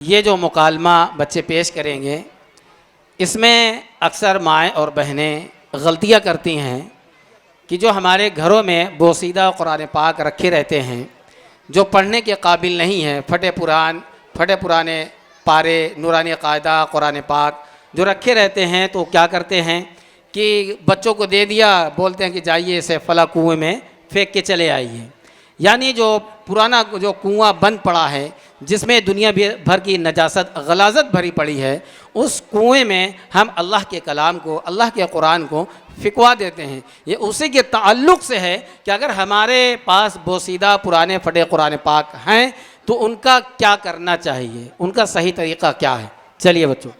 ये जो मुकालमा बच्चे पेश करेंगे इसमें अक्सर माएँ और बहनें गलतियाँ करती हैं कि जो हमारे घरों में बोसीदा कुरान पाक रखे रहते हैं जो पढ़ने के काबिल नहीं हैं, फटे पुराने पारे नूरानी कायदा कुरान पाक जो रखे रहते हैं, तो क्या करते हैं कि बच्चों को दे दिया, बोलते हैं कि जाइए इसे फला कुएँ में फेंक के चले आइए। यानी जो पुराना जो कुआं बंद पड़ा है जिसमें दुनिया भर की नजासत गलाजत भरी पड़ी है, उस कुएं में हम अल्लाह के कलाम को, अल्लाह के कुरान को फिकवा देते हैं। ये उसी के ताल्लुक़ से है कि अगर हमारे पास बोसीदा पुराने फटे कुरान पाक हैं तो उनका क्या करना चाहिए, उनका सही तरीक़ा क्या है। चलिए बच्चों।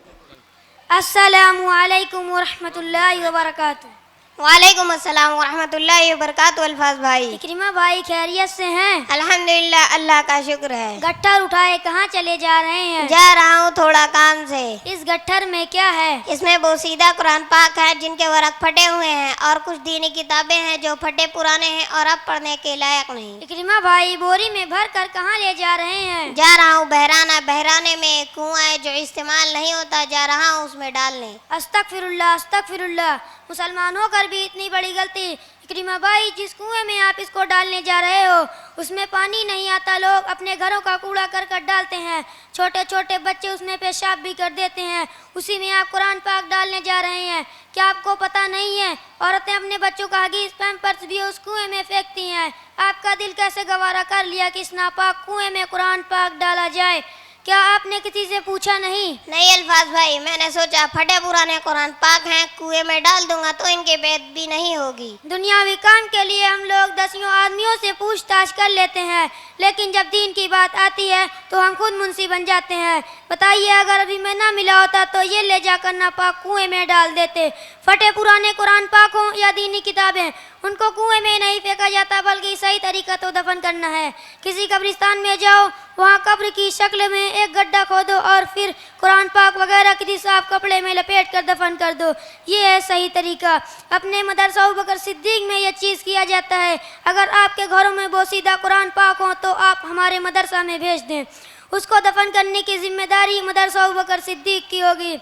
अस्सलामु अलैकुम वरहमतुल्लाहि वबरकातुहू। वालेकुम अस्सलाम वरहमतुल्लाहि वबरकातुहू। अल्फाज भाई, इकरिमा भाई खैरियत से हैं? अल्हम्दुलिल्लाह, अल्लाह का शुक्र है। गट्ठर उठाए कहाँ चले जा रहे हैं? जा रहा हूँ थोड़ा काम से। इस गट्ठर में क्या है? इसमें बोसीदा कुरान पाक है जिनके वरक फटे हुए हैं और कुछ दीनी किताबें हैं जो फटे पुराने हैं और अब पढ़ने के लायक नहीं। इकरिमा भाई बोरी में भर कर कहाँ ले जा रहे हैं? जा रहा हूँ बहराना। बहराने में एक कुआं है जो इस्तेमाल नहीं होता, जा रहा हूँ उसमें डालने। अस्तगफिरुल्लाह अस्तगफिरुल्लाह। मुसलमान होकर भी इतनी बड़ी गलती। इकरिमा भाई, जिस कुएं में आप इसको डालने जा रहे हो उसमें पानी नहीं आता, लोग अपने घरों का कूड़ा करकट डालते हैं, छोटे छोटे बच्चे उसमें पेशाब भी कर देते हैं, उसी में आप कुरान पाक डालने जा रहे हैं। क्या आपको पता नहीं है औरतें अपने बच्चों का हगीज पैम्पर्स भी उस कुएं में फेंकती हैं? आपका दिल कैसे गवारा कर लिया कि इस नापाक कुएं में कुरान पाक डाला जाए? क्या आपने किसी से पूछा नहीं? नहीं अल्फाज भाई, मैंने सोचा फटे पुराने कुरान पाक हैं, कुएं में डाल दूंगा तो इनके बेइज्जती नहीं होगी। दुनियावी काम के लिए हम लोग दसियों आदमियों से पूछताछ कर लेते हैं, लेकिन जब दीन की बात आती है तो हम खुद मुंशी बन जाते हैं। बताइए, अगर अभी मैं ना मिला होता तो ये ले जाकर नापाक कुएं में डाल देते। फटे पुराने कुरान पाक हों या दीनी किताबें, उनको कुएं में नहीं फेंका जाता, बल्कि सही तरीका तो दफन करना है। किसी कब्रिस्तान में जाओ, वहाँ कब्र की शक्ल में एक गड्ढा खोदो और फिर कुरान पाक वगैरह किसी साफ कपड़े में लपेट कर दफन कर दो। ये है सही तरीका। अपने मदरसा अबू बकर सिद्दीक में ये चीज़ किया जाता है। अगर आपके घरों में बोसीदा कुरान पाक हो तो आप हमारे मदरसा में भेज दें, उसको दफन करने की जिम्मेदारी मदरसा अबू बकर सिद्दीक की होगी।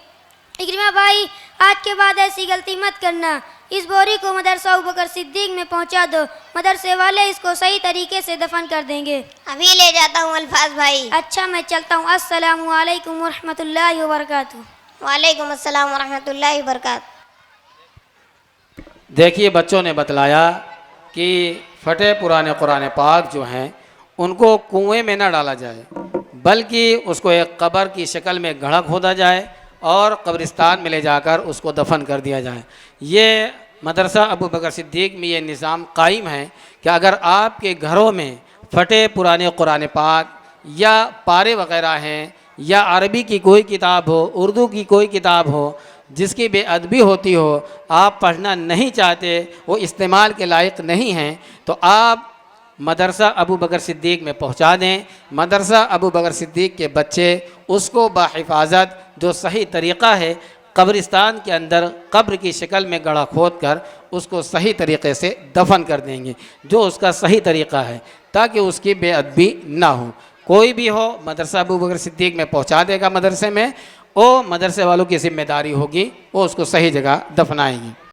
इकरिमा भाई, आज के बाद ऐसी गलती मत करना। इस बोरी को मदरसा अबू बकर सिद्दीक में पहुंचा दो, मदरसे वाले इसको सही तरीके से दफन कर देंगे। अभी ले जाता हूँ अल्फाज भाई। अच्छा, मैं चलता हूँ। अस्सलामु अलैकुम वरहमतुल्लाहि वबरकातुहू। वालेकुम अस्सलाम वरहमतुल्लाहि वबरकातुहू। देखिए, बच्चों ने बतलाया कि फटे पुराने कुरान पाक जो हैं उनको कुएं में ना डाला जाए, बल्कि उसको एक कब्र की शक्ल में गड्ढा खोदा जाए और कब्रिस्तान में ले जाकर उसको दफन कर दिया जाए। ये मदरसा अबू बकर सिद्दीक में ये निज़ाम कायम है कि अगर आपके घरों में फटे पुराने कुरान पाक या पारे वग़ैरह हैं या अरबी की कोई किताब हो, उर्दू की कोई किताब हो जिसकी बेअदबी होती हो, आप पढ़ना नहीं चाहते, वो इस्तेमाल के लायक नहीं हैं, तो आप मदरसा अबू बकर सिद्दीक में पहुंचा दें। मदरसा अबू बकर सिद्दीक के बच्चे उसको बाहिफाजत, जो सही तरीक़ा है, कब्रिस्तान के अंदर कब्र की शक्ल में गड्ढा खोद कर उसको सही तरीक़े से दफन कर देंगे, जो उसका सही तरीक़ा है, ताकि उसकी बेअदबी ना हो। कोई भी हो, मदरसा अबू बकर सिद्दीक में पहुंचा देगा मदरसे में, वो मदरसे वालों की ज़िम्मेदारी होगी, वो उसको सही जगह दफनाएंगे।